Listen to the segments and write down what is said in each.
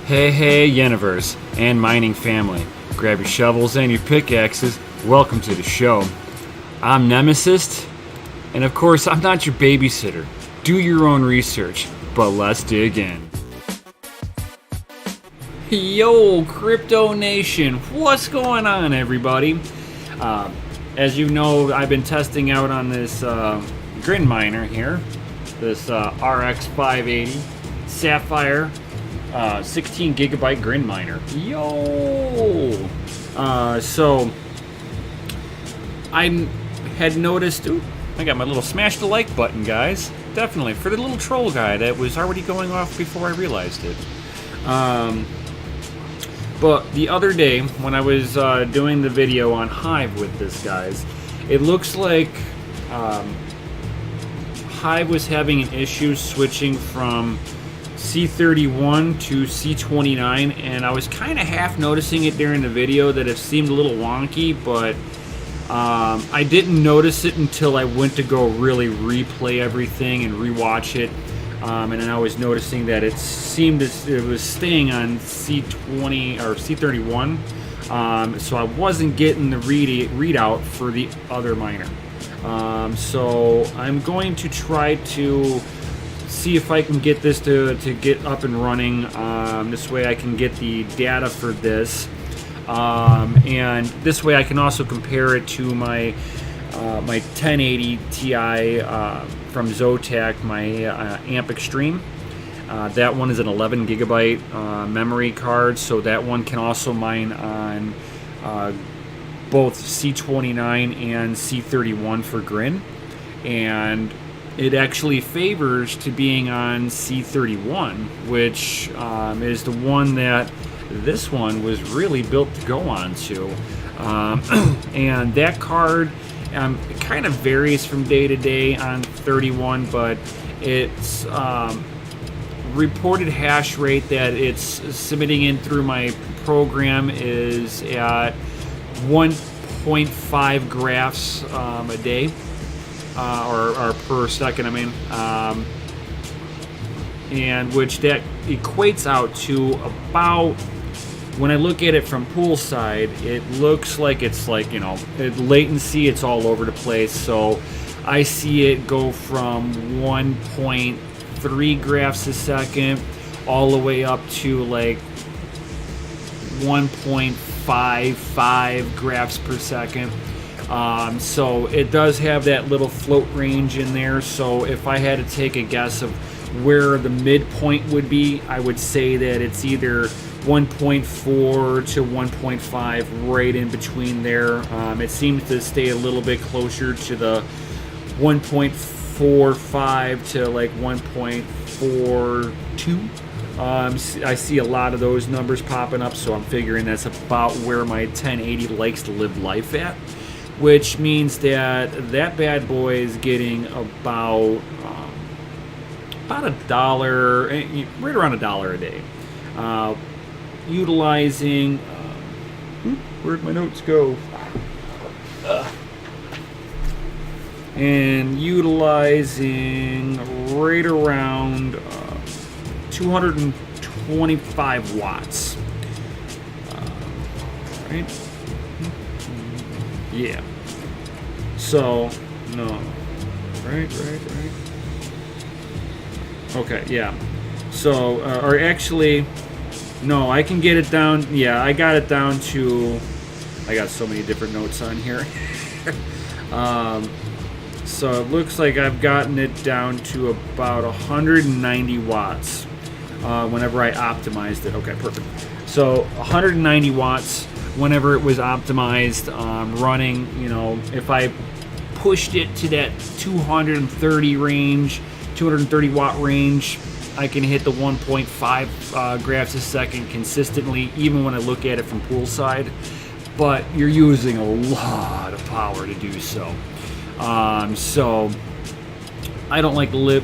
Hey, universe and mining family. Grab your shovels and your pickaxes. Welcome to the show. I'm Nemesis, and of course, I'm not your babysitter. Do your own research, but let's dig in. Yo, Crypto Nation, what's going on, everybody? As you know, I've been testing out on this Grin miner here, this RX 580 Sapphire 16 gigabyte Grin miner. Yo! So I had noticed, I got my little smash the like button, guys. Definitely, for the little troll guy that was already going off before I realized it. But the other day, when I was doing the video on Hive with this, guys, it looks like Hive was having an issue switching from C31 to C29, and I was kind of half noticing it during the video that it seemed a little wonky, but I didn't notice it until I went to go really replay everything and rewatch it. And then I was noticing that it seemed as it was staying on C20 or C31, so I wasn't getting the readout for the other miner. So I'm going to try to see if I can get this to get up and running. This way I can get the data for this, and this way I can also compare it to my 1080 Ti from Zotac, my Amp Extreme. That one is an 11 gigabyte memory card, so that one can also mine on both C29 and C31 for Grin, and it actually favors to being on C31, which is the one that this one was really built to go on to. And that card it kind of varies from day to day on 31, but its reported hash rate that it's submitting in through my program is at 1.5 graphs a day, or per second, I mean, and which that equates out to about, when I look at it from poolside, it looks like it's like, latency, it's all over the place. So I see it go from 1.3 graphs a second all the way up to like 1.55 graphs per second. So it does have that little float range in there. So if I had to take a guess of where the midpoint would be, I would say that it's either 1.4 to 1.5, right in between there. It seems to stay a little bit closer to the 1.45 to like 1.42. I see a lot of those numbers popping up, so I'm figuring that's about where my 1080 likes to live life at, which means that that bad boy is getting about $1, right around $1 a day. Utilizing, where'd my notes go? And utilizing right around 225 watts. Right? Yeah. So, no. Right. Okay, yeah. So, or actually, no, I can get it down. Yeah, I got it down to, I got so many different notes on here. So it looks like I've gotten it down to about 190 watts whenever I optimized it. Okay, perfect. So 190 watts whenever it was optimized, running, if I pushed it to that 230 watt range, I can hit the 1.5 graphs a second consistently, even when I look at it from poolside. But you're using a lot of power to do so. So I don't like to let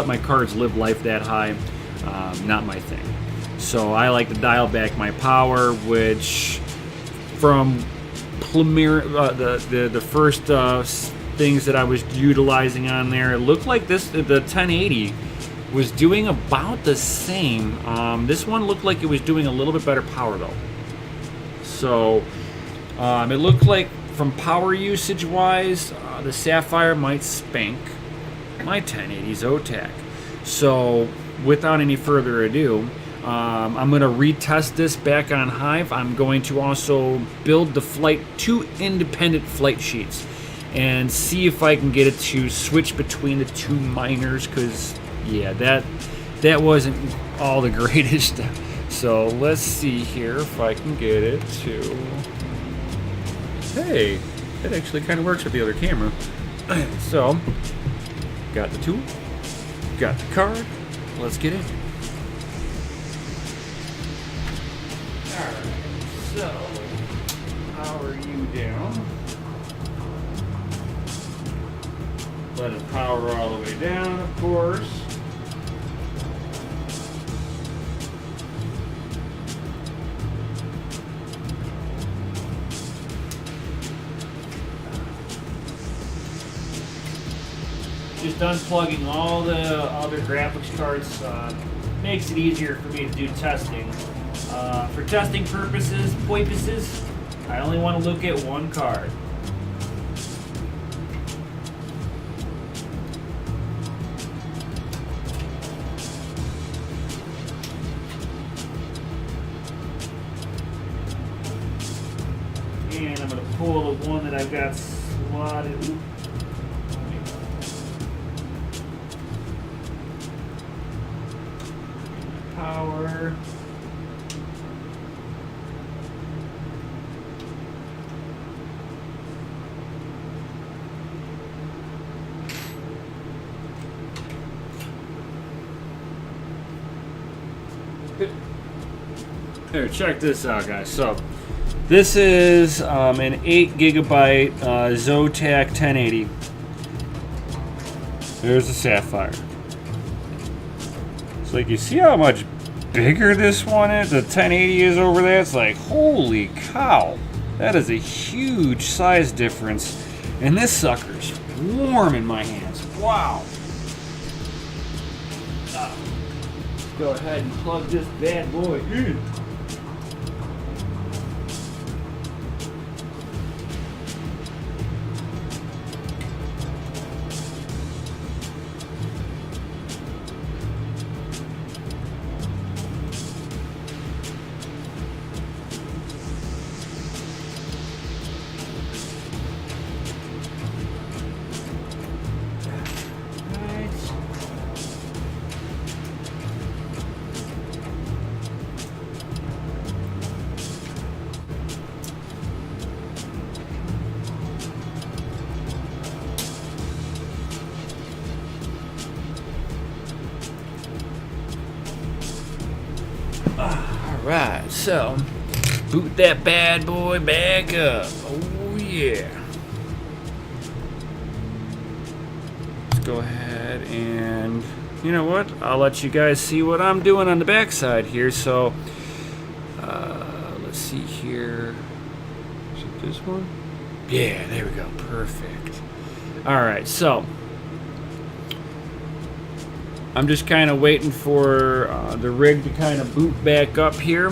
my cards live life that high. Not my thing. So I like to dial back my power, which from the first things that I was utilizing on there, it looked like the 1080 was doing about the same. This one looked like it was doing a little bit better power though. So it looked like from power usage wise, the Sapphire might spank my 1080 Zotac. So without any further ado, I'm going to retest this back on Hive. I'm going to also build the two independent flight sheets and see if I can get it to switch between the two miners, because yeah, that wasn't all the greatest. So let's see here if I can get it to... Hey, that actually kind of works with the other camera. So, got the tool, got the card, let's get in. Alright, so, power you down. Let it power all the way down, of course. Just unplugging all the other graphics cards makes it easier for me to do testing. For testing purposes, I only want to look at one card. And I'm going to pull the one that I've got slotted. Power. Here, check this out, guys. So, this is an 8 gigabyte Zotac 1080. There's the Sapphire. It's like, you see how much bigger this one is? The 1080 is over there. It's like, holy cow. That is a huge size difference. And this sucker's warm in my hands. Wow. Let's go ahead and plug this bad boy in. Alright, so boot that bad boy back up. Oh yeah. Let's go ahead and, you know what, I'll let you guys see what I'm doing on the back side here. So let's see here. Is it this one? Yeah, there we go. Perfect. Alright, so I'm just kind of waiting for the rig to kind of boot back up here.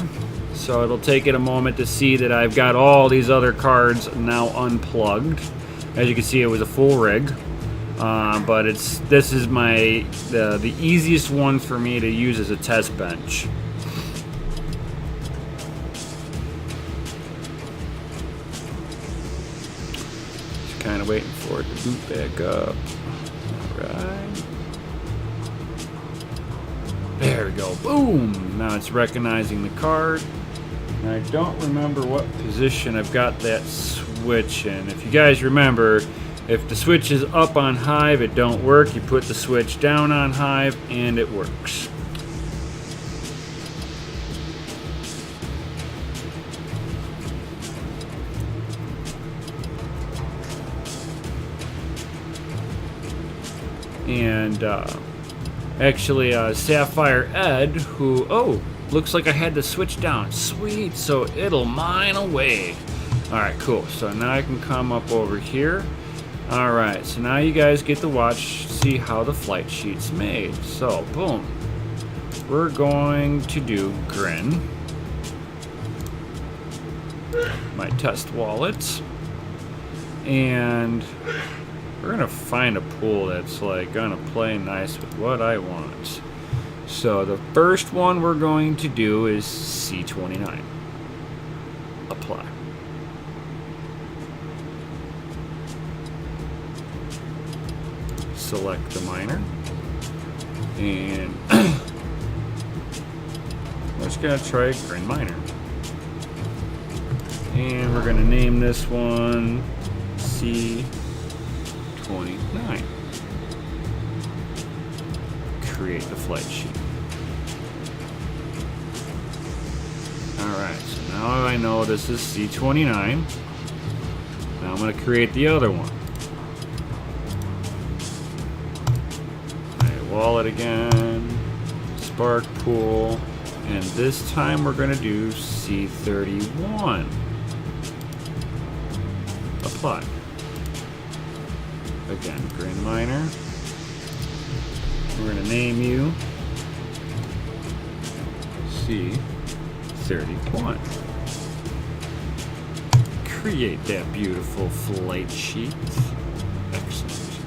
So it'll take it a moment to see that I've got all these other cards now unplugged. As you can see, it was a full rig. But this is the easiest one for me to use as a test bench. Just kind of waiting for it to boot back up. Alright. There we go. Boom! Now it's recognizing the card. And I don't remember what position I've got that switch in. If you guys remember, if the switch is up on Hive, it don't work. You put the switch down on Hive, and it works. And actually, Sapphire Ed, who, oh, looks like I had the switch down. Sweet, so it'll mine away. Alright, cool. So now I can come up over here, Alright, so now you guys get to see how the flight sheet's made. So, boom. We're going to do Grin. My test wallet. And we're going to find a pool that's like going to play nice with what I want. So the first one we're going to do is C29. Apply. Select the miner. And we're just going to try Grin Miner. And we're going to name this one C29. Create the flight sheet. Alright, so now I know this is C29. Now I'm going to create the other one. My wallet again, Spark Pool, and this time we're going to do C31. Apply. Again, Grin Miner. We're going to name you C31. Create that beautiful flight sheet. Excellent.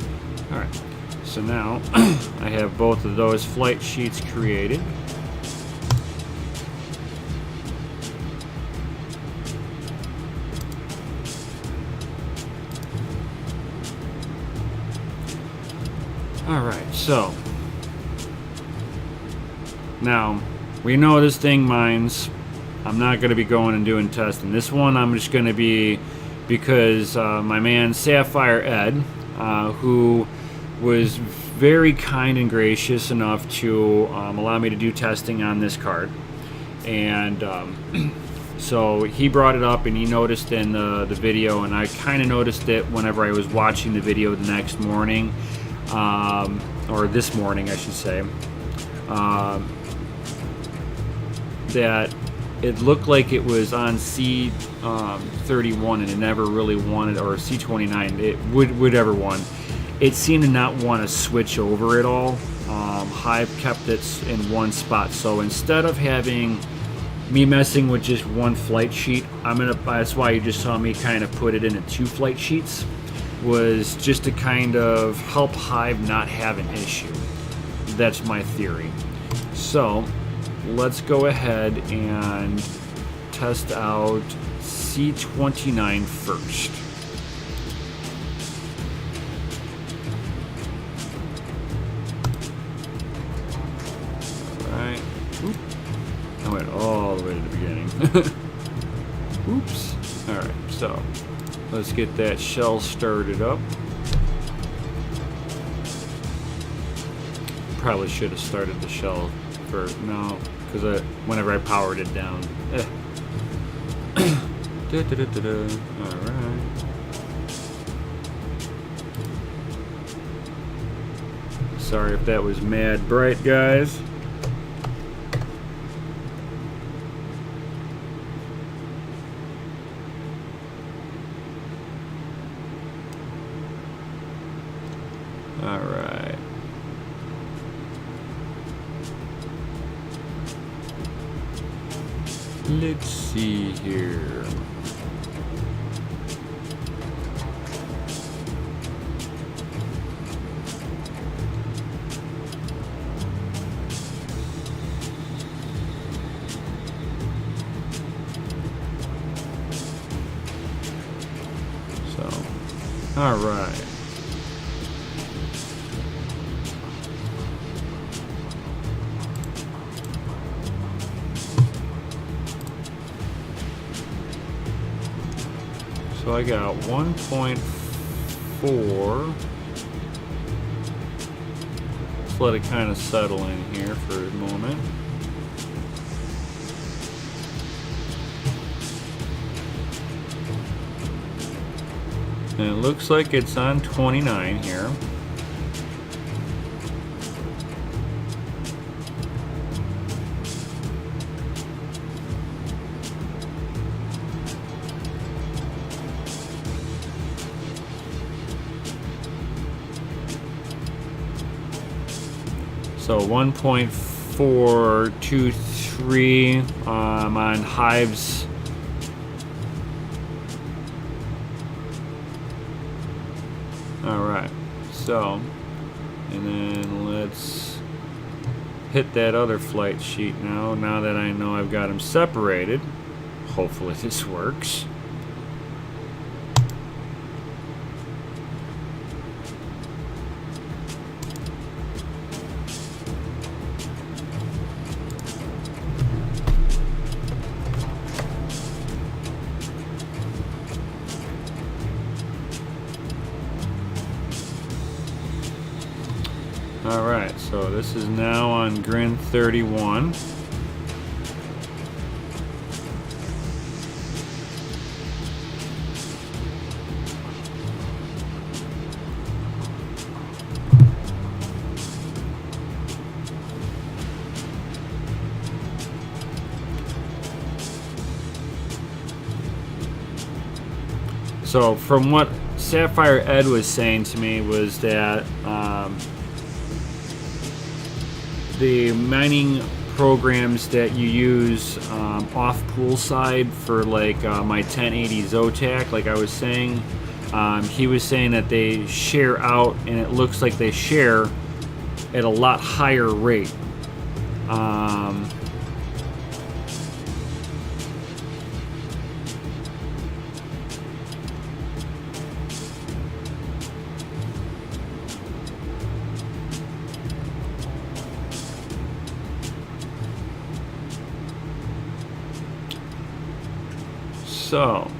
Alright, so now I have both of those flight sheets created. Alright, so now we know this thing mines. I'm not going to be going and doing testing. This one I'm just going to be, because my man Sapphire Ed, who was very kind and gracious enough to allow me to do testing on this card. And so he brought it up and he noticed in the video, and I kind of noticed it whenever I was watching the video the next morning. Or this morning, I should say, that it looked like it was on C31 and it never really wanted, or C29, it whichever one, it seemed to not want to switch over at all. Hive kept it in one spot, so instead of having me messing with just one flight sheet, that's why you just saw me kind of put it into 2 flight sheets. Was just to kind of help Hive not have an issue. That's my theory. So let's go ahead and test out C29 first. Alright. I went all the way to the beginning. Oops. Alright, so let's get that shell started up. Probably should have started the shell first. No, because whenever I powered it down. Alright. Sorry if that was mad bright, guys. Alright. Let's see here. So, alright. So I got 1.4. Let's let it kind of settle in here for a moment. And it looks like it's on 29 here. So 1.423 on Hive's. Alright, so, and then let's hit that other flight sheet now that I know I've got them separated. Hopefully this works. Alright, so this is now on Grin 31. So from what Sapphire Ed was saying to me was that the mining programs that you use off poolside for like my 1080 Zotac, like I was saying, he was saying that they share out, and it looks like they share at a lot higher rate. So,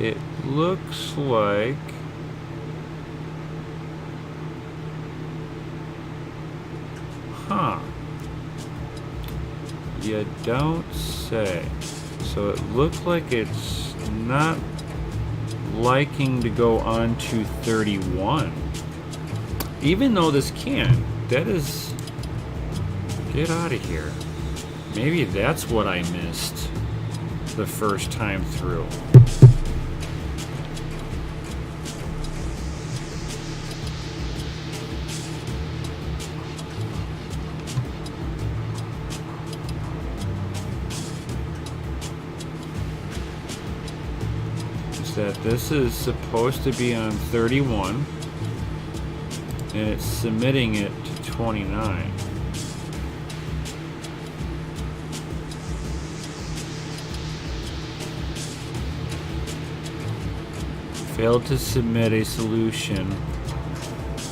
it looks like you don't say. So it looks like it's not liking to go on to 31. Even though this can. That is... Get out of here. Maybe that's what I missed the first time through. Is that this is supposed to be on 31 and it's submitting it to 29. Failed to submit a solution.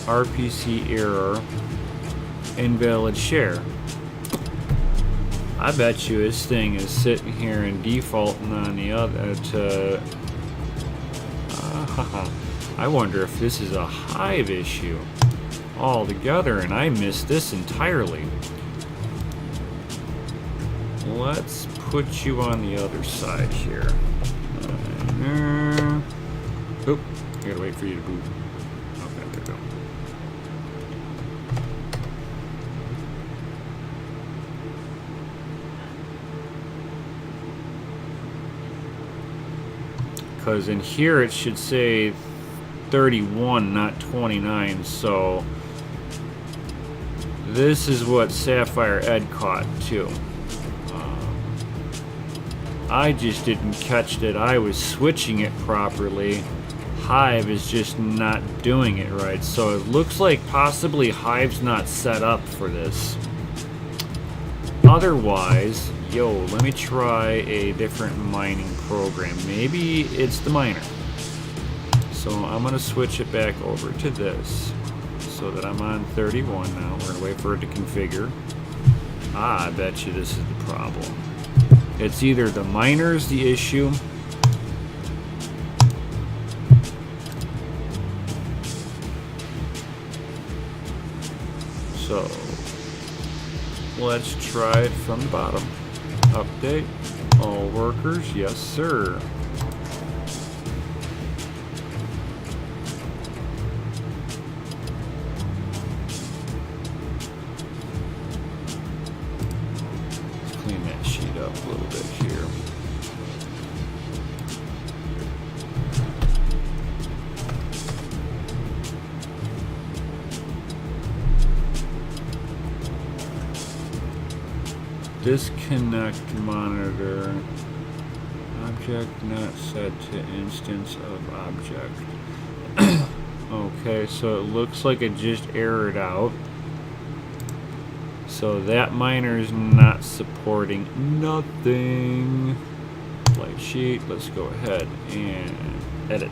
RPC error. Invalid share. I bet you this thing is sitting here and defaulting on the other to... I wonder if this is a Hive issue altogether and I missed this entirely. Let's put you on the other side here. Oop, I gotta wait for you to boot. Okay, there we go. Because in here it should say 31, not 29, so this is what Sapphire Ed caught too. I just didn't catch that I was switching it properly. Hive is just not doing it right, so it looks like possibly Hive's not set up for this. Otherwise, let me try a different mining program. Maybe it's the miner. So I'm gonna switch it back over to this so that I'm on 31 now. We're gonna wait for it to configure. I bet you this is the problem. It's either the miner's the issue, so let's try it from the bottom. Update all workers, yes sir. Clean that sheet up a little bit here. Disconnect monitor. Object not set to instance of object. Okay, so it looks like it just errored out. So that miner is not supporting nothing. Light sheet, let's go ahead and edit.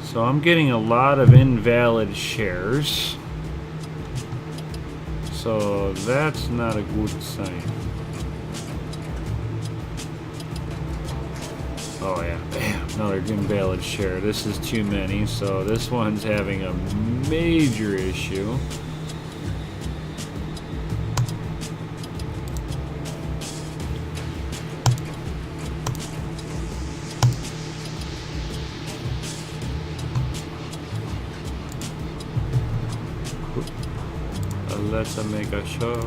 So I'm getting a lot of invalid shares. So that's not a good sign. Oh yeah, bam, another invalid share. This is too many, so this one's having a major issue. Let's make a show. Okay,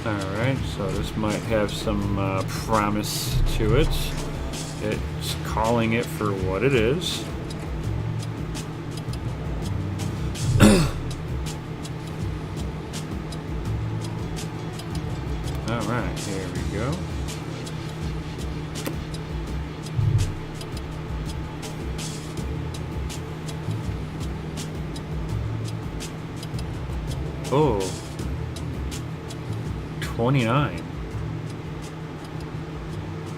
alright, so this might have some promise to it. It's calling it for what it is. Alright, here we go. Oh, 29.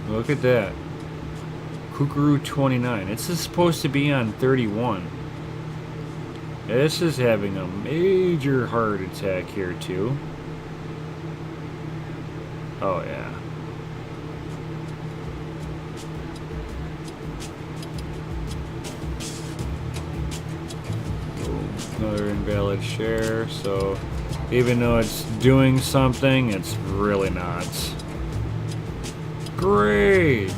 Look at that. Kookaroo 29. It's supposed to be on 31. This is having a major heart attack here too. Oh yeah. Another invalid share, so even though it's doing something, it's really not. Great!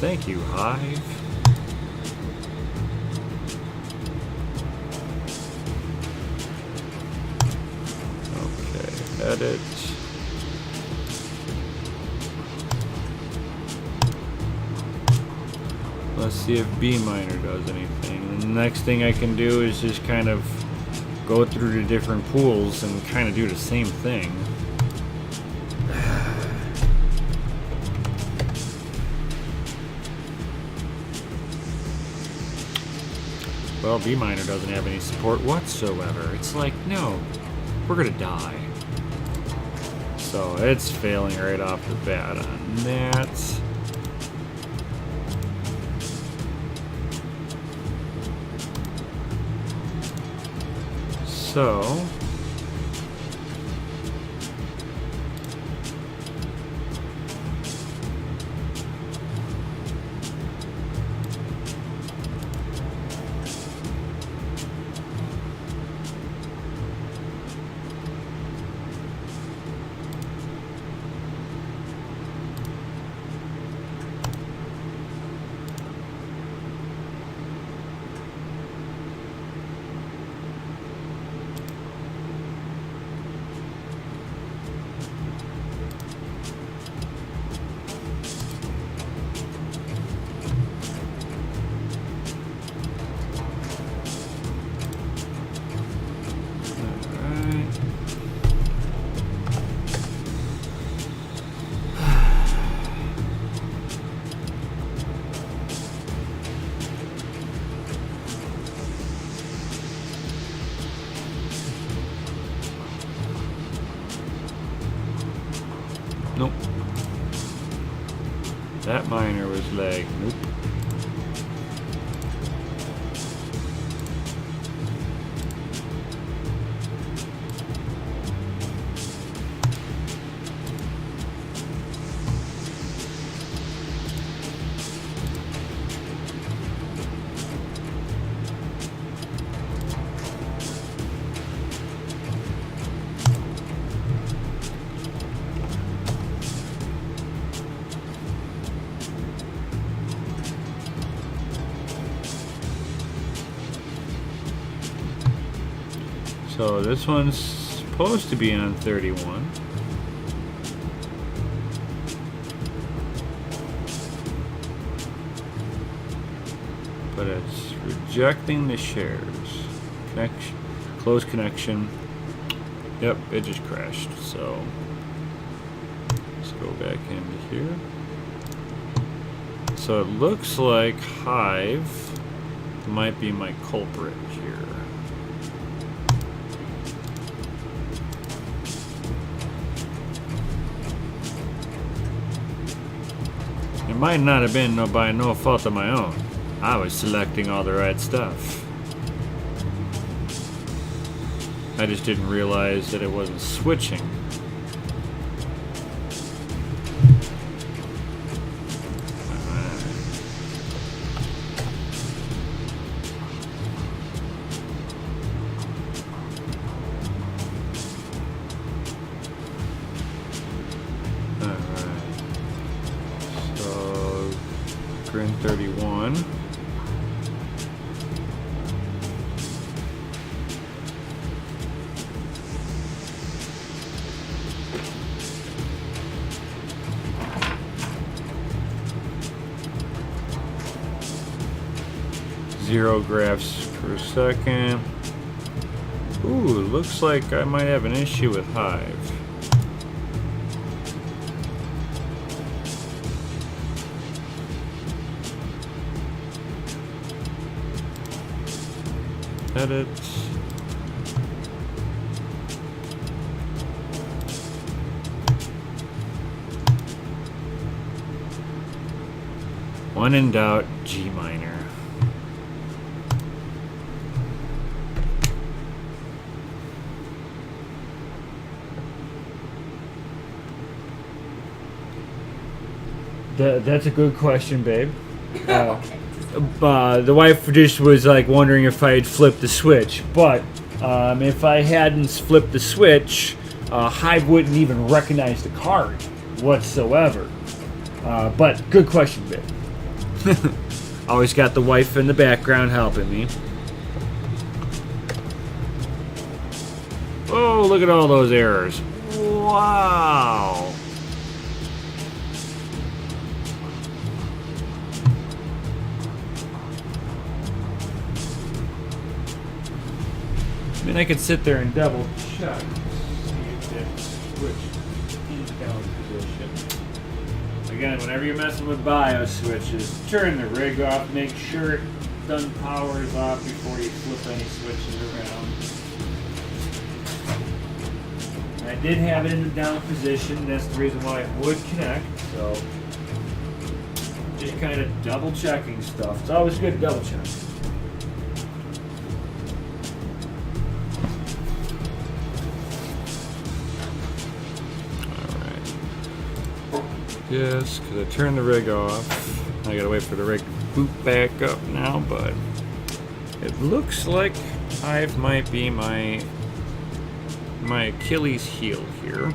Thank you, Hive. Okay, edit. Let's see if BMiner does anything. And the next thing I can do is just kind of go through the different pools and kind of do the same thing. Well, BMiner doesn't have any support whatsoever. It's like, no, we're gonna die. So it's failing right off the bat on that. So that miner was lagged. Nope. So this one's supposed to be on 31. But it's rejecting the shares. Connection, close connection. Yep, it just crashed. So let's go back into here. So it looks like Hive might be my culprit here. It might not have been by no fault of my own. I was selecting all the right stuff. I just didn't realize that it wasn't switching. Grin 31. Zero graphs per second. Ooh, looks like I might have an issue with Hive. Edit. When in doubt, G minor. That's a good question, babe. The wife just was like wondering if I had flipped the switch, but if I hadn't flipped the switch, Hive wouldn't even recognize the card whatsoever. But good question, babe. Always got the wife in the background helping me. Oh, look at all those errors. Wow. I mean, I could sit there and double check. See if that switch in down position. Again, whenever you're messing with BIOS switches, turn the rig off. Make sure it done powers off before you flip any switches around. And I did have it in the down position. That's the reason why it would connect. So, just kind of double checking stuff. It's always good to double check. Yes, because I turned the rig off. I gotta wait for the rig to boot back up now, but it looks like Hive might be my Achilles heel here.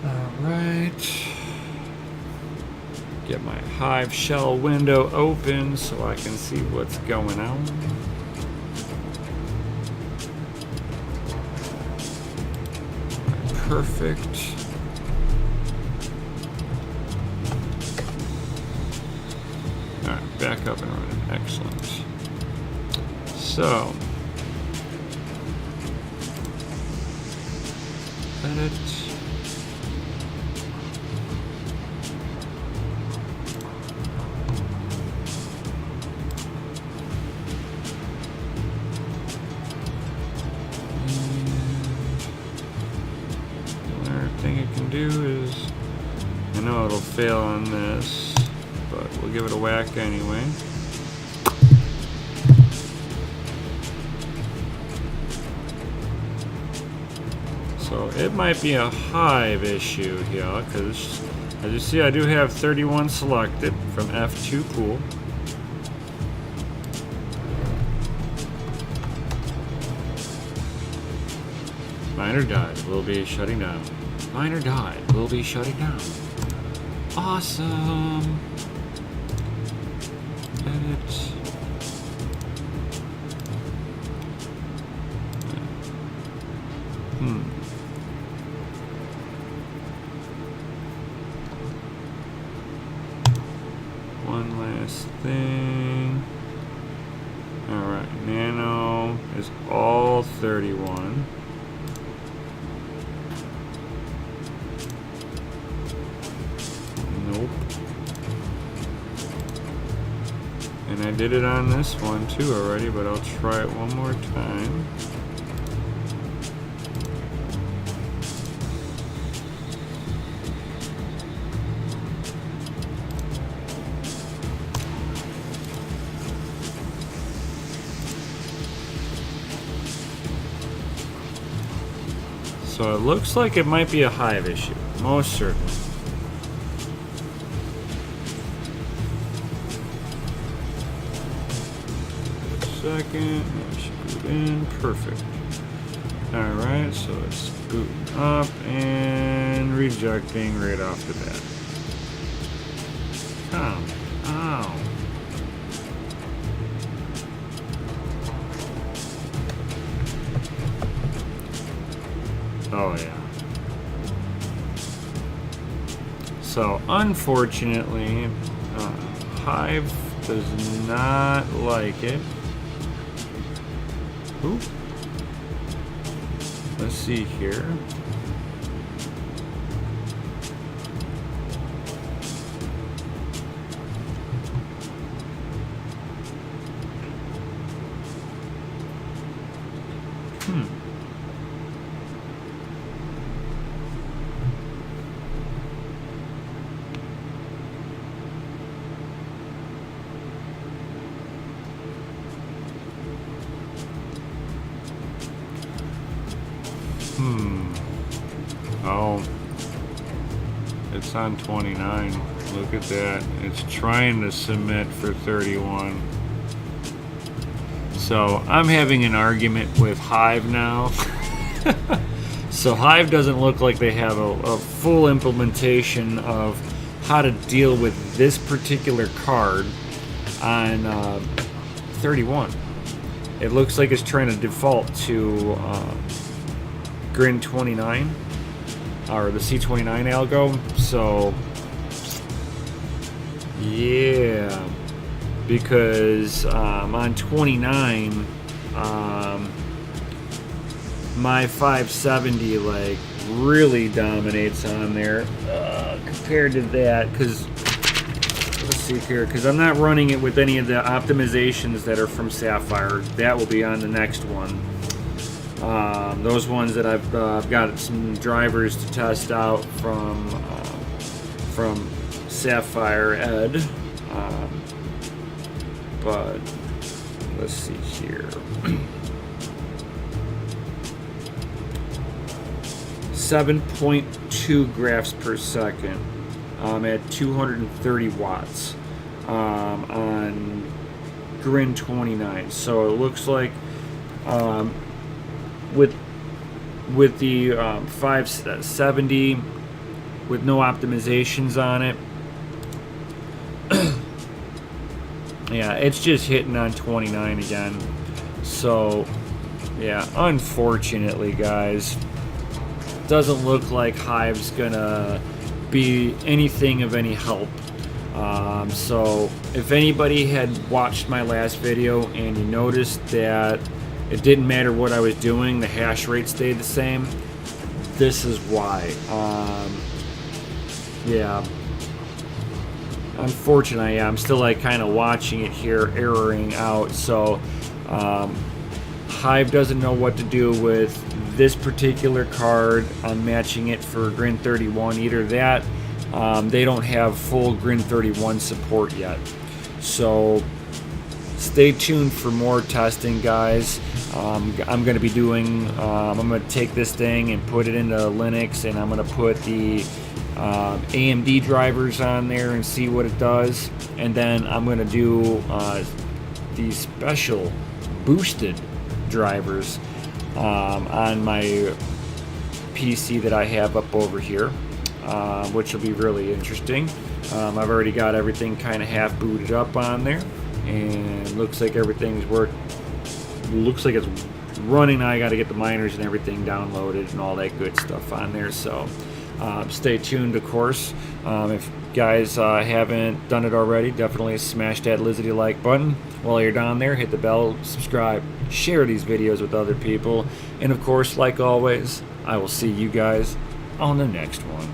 Alright. Get my Hive shell window open so I can see what's going on. Perfect. Alright, back up and running. Excellent. So, edit. fail on this, but we'll give it a whack anyway. So it might be a Hive issue here, because as you see, I do have 31 selected from F2 Cool. Miner died, will be shutting down. Miner died, will be shutting down. Awesome. Edit. One last thing. Alright, Nano is all 31. Nope. And I did it on this one too already, but I'll try it one more time. So it looks like it might be a Hive issue, most certainly. Second, that should boot in, perfect. Alright, so it's booting up and rejecting right off the bat. Come on. Oh yeah. So unfortunately, Hive does not like it. Ooh. Let's see here. Oh, it's on 29. Look at that. It's trying to submit for 31. So I'm having an argument with Hive now. So Hive doesn't look like they have a full implementation of how to deal with this particular card on 31. It looks like it's trying to default to Grin 29 or the C29 algo. So yeah, because on 29 my 570 like really dominates on there compared to that, because let's see here, because I'm not running it with any of the optimizations that are from Sapphire. That will be on the next one. Those ones that I've got some drivers to test out from Sapphire Ed, but let's see here. 7.2 graphs per second at 230 watts on Grin 29. So it looks like with the 570 with no optimizations on it, yeah, it's just hitting on 29 again. So yeah, unfortunately guys, doesn't look like Hive's gonna be anything of any help. So if anybody had watched my last video and you noticed that it didn't matter what I was doing, the hash rate stayed the same, this is why. Yeah, unfortunately, I'm still like kind of watching it here erroring out. So Hive doesn't know what to do with this particular card. I'm matching it for Grin 31. Either that, they don't have full Grin 31 support yet. So stay tuned for more testing, guys. I'm going to be doing, I'm going to take this thing and put it into Linux, and I'm going to put the AMD drivers on there and see what it does. And then I'm going to do these special boosted drivers on my PC that I have up over here, which will be really interesting. I've already got everything kind of half booted up on there, and looks like everything's looks like it's running. Now I got to get the miners and everything downloaded and all that good stuff on there. So stay tuned, of course. If guys haven't done it already, definitely smash that Lizzie like button. While you're down there, hit the bell, subscribe, share these videos with other people, and of course, like always, I will see you guys on the next one.